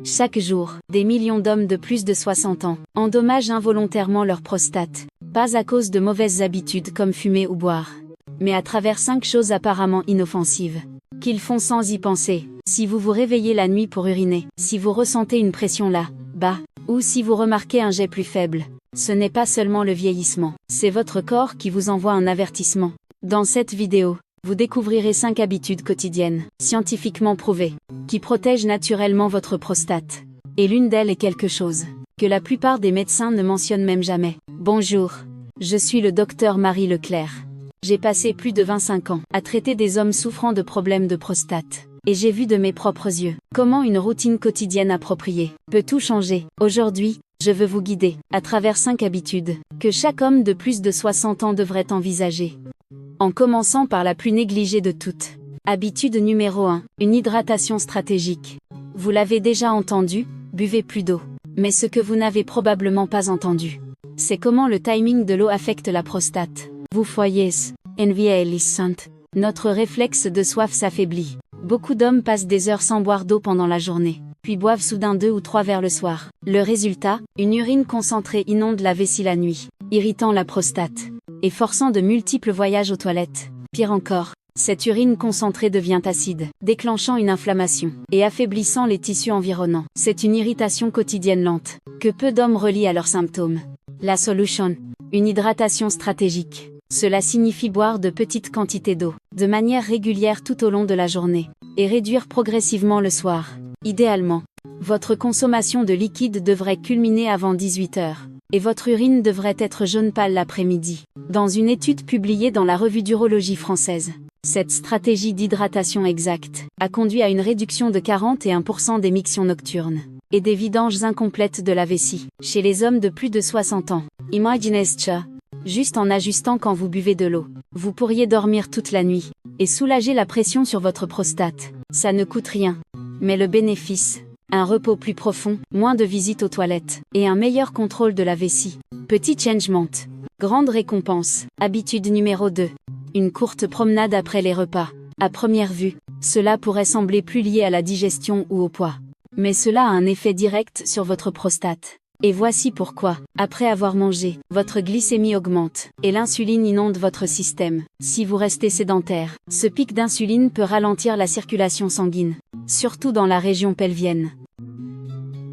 Chaque jour, des millions d'hommes de plus de 60 ans endommagent involontairement leur prostate, pas à cause de mauvaises habitudes comme fumer ou boire, mais à travers 5 choses apparemment inoffensives, qu'ils font sans y penser. Si vous vous réveillez la nuit pour uriner, si vous ressentez une pression là, bas, ou si vous remarquez un jet plus faible, ce n'est pas seulement le vieillissement, c'est votre corps qui vous envoie un avertissement. Dans cette vidéo, vous découvrirez 5 habitudes quotidiennes, scientifiquement prouvées, qui protègent naturellement votre prostate. Et l'une d'elles est quelque chose que la plupart des médecins ne mentionnent même jamais. Bonjour, je suis le docteur Marie Leclerc. J'ai passé plus de 25 ans à traiter des hommes souffrant de problèmes de prostate. Et j'ai vu de mes propres yeux comment une routine quotidienne appropriée peut tout changer. Aujourd'hui, je veux vous guider à travers 5 habitudes que chaque homme de plus de 60 ans devrait envisager. En commençant par la plus négligée de toutes. Habitude numéro 1, une hydratation stratégique. Vous l'avez déjà entendu, buvez plus d'eau. Mais ce que vous n'avez probablement pas entendu, c'est comment le timing de l'eau affecte la prostate. Vous voyez, notre réflexe de soif s'affaiblit. Beaucoup d'hommes passent des heures sans boire d'eau pendant la journée, puis boivent soudain 2 ou 3 verres le soir. Le résultat, une urine concentrée inonde la vessie la nuit, irritant la prostate et forçant de multiples voyages aux toilettes. Pire encore, cette urine concentrée devient acide, déclenchant une inflammation et affaiblissant les tissus environnants. C'est une irritation quotidienne lente, que peu d'hommes relient à leurs symptômes. La solution, une hydratation stratégique. Cela signifie boire de petites quantités d'eau, de manière régulière tout au long de la journée, et réduire progressivement le soir. Idéalement, votre consommation de liquide devrait culminer avant 18 heures, et votre urine devrait être jaune pâle l'après-midi. Dans une étude publiée dans la revue d'urologie française, cette stratégie d'hydratation exacte a conduit à une réduction de 41% des mictions nocturnes et des vidanges incomplètes de la vessie chez les hommes de plus de 60 ans. Imaginez ça. Juste en ajustant quand vous buvez de l'eau, vous pourriez dormir toute la nuit et soulager la pression sur votre prostate. Ça ne coûte rien. Mais le bénéfice, un repos plus profond, moins de visites aux toilettes et un meilleur contrôle de la vessie. Petit changement. Grande récompense. Habitude numéro 2. Une courte promenade après les repas. À première vue, cela pourrait sembler plus lié à la digestion ou au poids. Mais cela a un effet direct sur votre prostate. Et voici pourquoi. Après avoir mangé, votre glycémie augmente, et l'insuline inonde votre système. Si vous restez sédentaire, ce pic d'insuline peut ralentir la circulation sanguine, surtout dans la région pelvienne.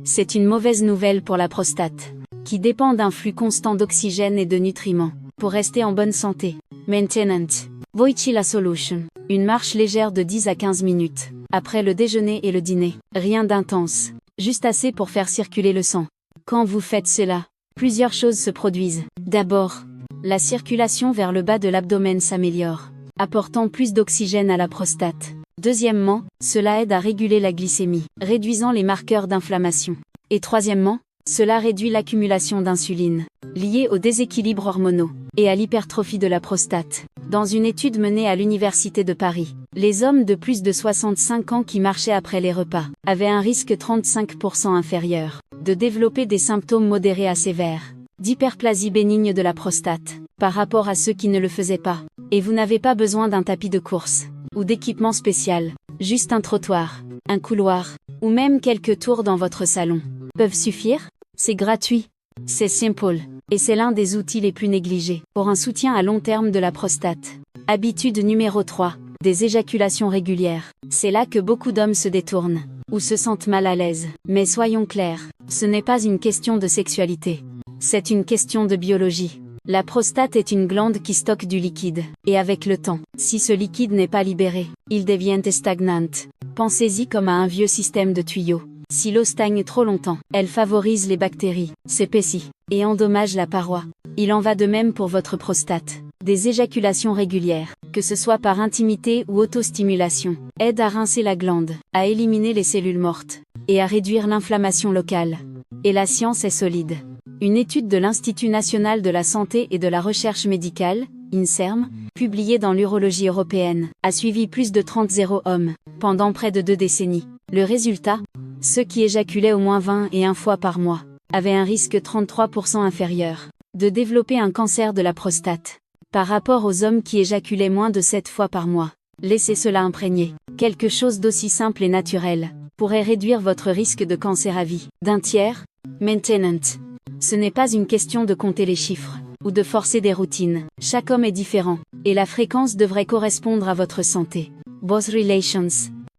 C'est une mauvaise nouvelle pour la prostate, qui dépend d'un flux constant d'oxygène et de nutriments, pour rester en bonne santé. Maintenance. Voici la solution. Une marche légère de 10 à 15 minutes, après le déjeuner et le dîner. Rien d'intense, juste assez pour faire circuler le sang. Quand vous faites cela, plusieurs choses se produisent. D'abord, la circulation vers le bas de l'abdomen s'améliore, apportant plus d'oxygène à la prostate. Deuxièmement, cela aide à réguler la glycémie, réduisant les marqueurs d'inflammation. Et troisièmement, cela réduit l'accumulation d'insuline, liée aux déséquilibres hormonaux, et à l'hypertrophie de la prostate. Dans une étude menée à l'Université de Paris, les hommes de plus de 65 ans qui marchaient après les repas avaient un risque 35% inférieur de développer des symptômes modérés à sévères d'hyperplasie bénigne de la prostate, par rapport à ceux qui ne le faisaient pas. Et vous n'avez pas besoin d'un tapis de course, ou d'équipement spécial, juste un trottoir, un couloir, ou même quelques tours dans votre salon, peuvent suffire. C'est gratuit, c'est simple, et c'est l'un des outils les plus négligés, pour un soutien à long terme de la prostate. Habitude numéro 3, des éjaculations régulières. C'est là que beaucoup d'hommes se détournent, ou se sentent mal à l'aise. Mais soyons clairs, ce n'est pas une question de sexualité. C'est une question de biologie. La prostate est une glande qui stocke du liquide, et avec le temps, si ce liquide n'est pas libéré, il devient stagnant. Pensez-y comme à un vieux système de tuyaux. Si l'eau stagne trop longtemps, elle favorise les bactéries, s'épaissit, et endommage la paroi. Il en va de même pour votre prostate. Des éjaculations régulières, que ce soit par intimité ou autostimulation, aident à rincer la glande, à éliminer les cellules mortes, et à réduire l'inflammation locale. Et la science est solide. Une étude de l'Institut national de la santé et de la recherche médicale, INSERM, publiée dans l'urologie européenne, a suivi plus de 30 hommes, pendant près de 2 décennies. Le résultat, ceux qui éjaculaient au moins 21 fois par mois, avaient un risque 33% inférieur de développer un cancer de la prostate, par rapport aux hommes qui éjaculaient moins de 7 fois par mois. Laissez cela imprégner. Quelque chose d'aussi simple et naturel pourrait réduire votre risque de cancer à vie d'un tiers. Maintenance. Ce n'est pas une question de compter les chiffres, ou de forcer des routines. Chaque homme est différent, et la fréquence devrait correspondre à votre santé, both relations,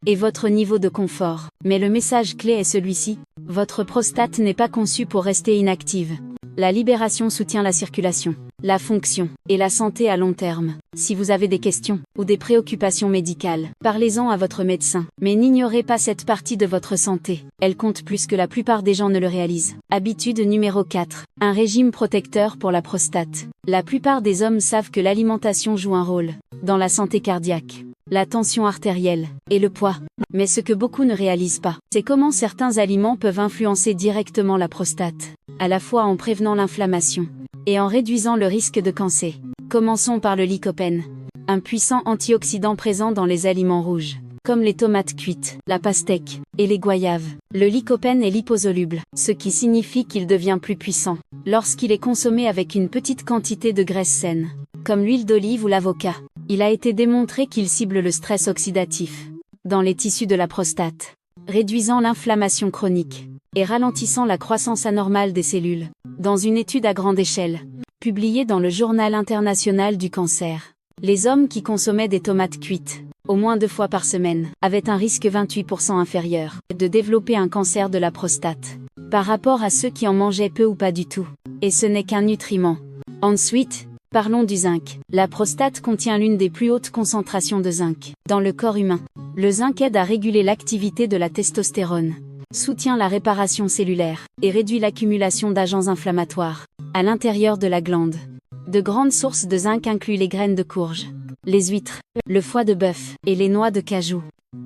et votre niveau de confort. Mais le message clé est celui-ci. Votre prostate n'est pas conçue pour rester inactive. La libération soutient la circulation, la fonction, et la santé à long terme. Si vous avez des questions, ou des préoccupations médicales, parlez-en à votre médecin. Mais n'ignorez pas cette partie de votre santé. Elle compte plus que la plupart des gens ne le réalisent. Habitude numéro 4. Un régime protecteur pour la prostate. La plupart des hommes savent que l'alimentation joue un rôle dans la santé cardiaque, la tension artérielle, et le poids. Mais ce que beaucoup ne réalisent pas, c'est comment certains aliments peuvent influencer directement la prostate, à la fois en prévenant l'inflammation et en réduisant le risque de cancer. Commençons par le lycopène, un puissant antioxydant présent dans les aliments rouges, comme les tomates cuites, la pastèque et les goyaves. Le lycopène est liposoluble, ce qui signifie qu'il devient plus puissant lorsqu'il est consommé avec une petite quantité de graisse saine, comme l'huile d'olive ou l'avocat. Il a été démontré qu'il cible le stress oxydatif dans les tissus de la prostate, réduisant l'inflammation chronique et ralentissant la croissance anormale des cellules. Dans une étude à grande échelle, publiée dans le Journal international du cancer, les hommes qui consommaient des tomates cuites, au moins 2 fois par semaine, avaient un risque 28% inférieur de développer un cancer de la prostate, par rapport à ceux qui en mangeaient peu ou pas du tout. Et ce n'est qu'un nutriment. Ensuite, parlons du zinc. La prostate contient l'une des plus hautes concentrations de zinc dans le corps humain. Le zinc aide à réguler l'activité de la testostérone, soutient la réparation cellulaire, et réduit l'accumulation d'agents inflammatoires à l'intérieur de la glande. De grandes sources de zinc incluent les graines de courge, les huîtres, le foie de bœuf, et les noix de cajou.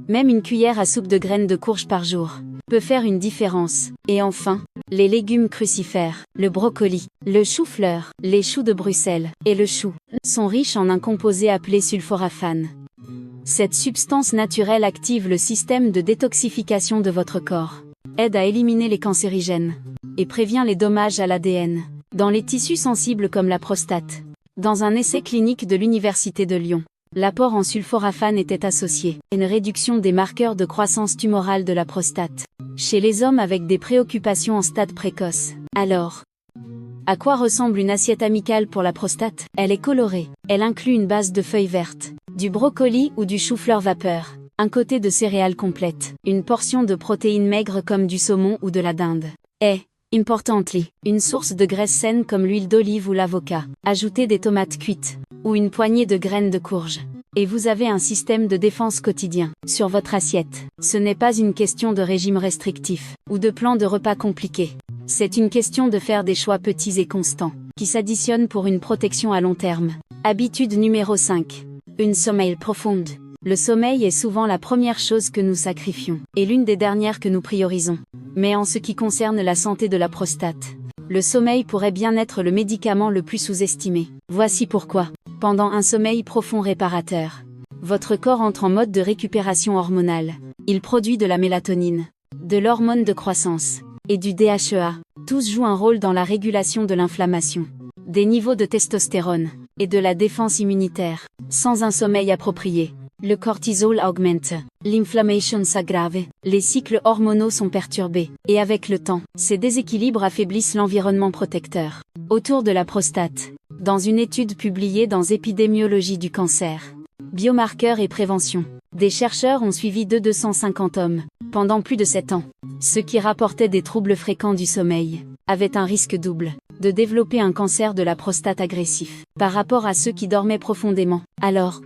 Même une cuillère à soupe de graines de courge par jour peut faire une différence. Et enfin, les légumes crucifères, le brocoli, le chou-fleur, les choux de Bruxelles, et le chou, sont riches en un composé appelé sulforaphane. Cette substance naturelle active le système de détoxification de votre corps, aide à éliminer les cancérigènes, et prévient les dommages à l'ADN dans les tissus sensibles comme la prostate. Dans un essai clinique de l'Université de Lyon, l'apport en sulforaphane était associé à une réduction des marqueurs de croissance tumorale de la prostate chez les hommes avec des préoccupations en stade précoce. Alors, à quoi ressemble une assiette amicale pour la prostate? Elle est colorée. Elle inclut une base de feuilles vertes, du brocoli ou du chou-fleur vapeur, un côté de céréales complètes, une portion de protéines maigres comme du saumon ou de la dinde. Et, importantly, une source de graisse saine comme l'huile d'olive ou l'avocat. Ajoutez des tomates cuites, ou une poignée de graines de courge, et vous avez un système de défense quotidien sur votre assiette. Ce n'est pas une question de régime restrictif, ou de plan de repas compliqué. C'est une question de faire des choix petits et constants, qui s'additionnent pour une protection à long terme. Habitude numéro 5. Une sommeil profonde. Le sommeil est souvent la première chose que nous sacrifions, et l'une des dernières que nous priorisons. Mais en ce qui concerne la santé de la prostate, le sommeil pourrait bien être le médicament le plus sous-estimé. Voici pourquoi. Pendant un sommeil profond réparateur, votre corps entre en mode de récupération hormonale. Il produit de la mélatonine, de l'hormone de croissance, et du DHEA. Tous jouent un rôle dans la régulation de l'inflammation, des niveaux de testostérone, et de la défense immunitaire. Sans un sommeil approprié, le cortisol augmente, l'inflammation s'aggrave, les cycles hormonaux sont perturbés, et avec le temps, ces déséquilibres affaiblissent l'environnement protecteur autour de la prostate. Dans une étude publiée dans Épidémiologie du cancer, biomarqueurs et prévention, des chercheurs ont suivi 250 hommes, pendant plus de 7 ans. Ceux qui rapportaient des troubles fréquents du sommeil avaient un risque double de développer un cancer de la prostate agressif, par rapport à ceux qui dormaient profondément. Alors,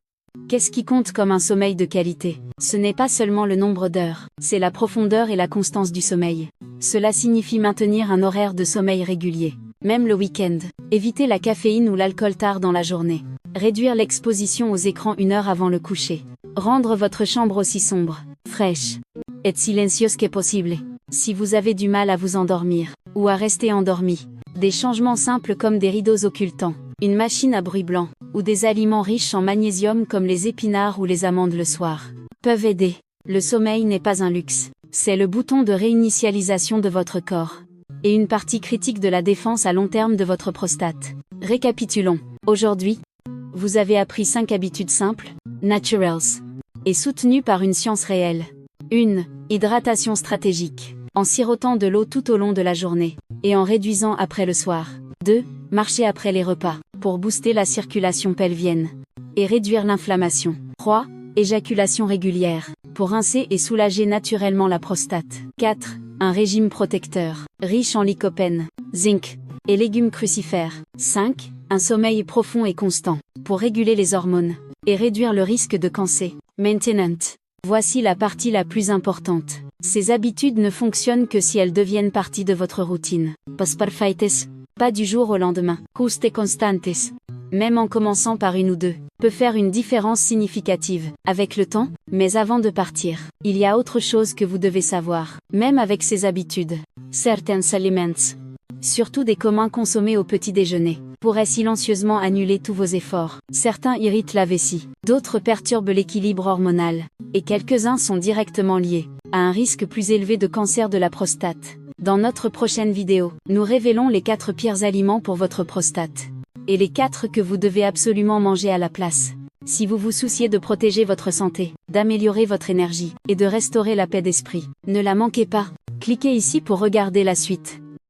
qu'est-ce qui compte comme un sommeil de qualité? Ce n'est pas seulement le nombre d'heures, c'est la profondeur et la constance du sommeil. Cela signifie maintenir un horaire de sommeil régulier, même le week-end. Éviter la caféine ou l'alcool tard dans la journée. Réduire l'exposition aux écrans 1 heure avant le coucher. Rendre votre chambre aussi sombre, fraîche et silencieuse que possible. Si vous avez du mal à vous endormir, ou à rester endormi, des changements simples comme des rideaux occultants, une machine à bruit blanc, ou des aliments riches en magnésium comme les épinards ou les amandes le soir, peuvent aider. Le sommeil n'est pas un luxe, c'est le bouton de réinitialisation de votre corps, et une partie critique de la défense à long terme de votre prostate. Récapitulons. Aujourd'hui, vous avez appris 5 habitudes simples, naturals, et soutenues par une science réelle. 1. Hydratation stratégique. En sirotant de l'eau tout au long de la journée, et en réduisant après le soir. 2. Marcher après les repas, pour booster la circulation pelvienne, et réduire l'inflammation. 3. Éjaculation régulière, pour rincer et soulager naturellement la prostate. 4. Un régime protecteur, riche en lycopène, zinc, et légumes crucifères. 5. Un sommeil profond et constant, pour réguler les hormones, et réduire le risque de cancer. Maintenant. Voici la partie la plus importante. Ces habitudes ne fonctionnent que si elles deviennent partie de votre routine. Pas perfaites, pas du jour au lendemain. Juste constantes. Même en commençant par une ou deux, peut faire une différence significative, avec le temps, mais avant de partir, il y a autre chose que vous devez savoir. Même avec ces habitudes, certains aliments, surtout des communs consommés au petit déjeuner, pourraient silencieusement annuler tous vos efforts. Certains irritent la vessie, d'autres perturbent l'équilibre hormonal, et quelques-uns sont directement liés à un risque plus élevé de cancer de la prostate. Dans notre prochaine vidéo, nous révélons les 4 pires aliments pour votre prostate, et les 4 que vous devez absolument manger à la place. Si vous vous souciez de protéger votre santé, d'améliorer votre énergie, et de restaurer la paix d'esprit, ne la manquez pas. Cliquez ici pour regarder la suite.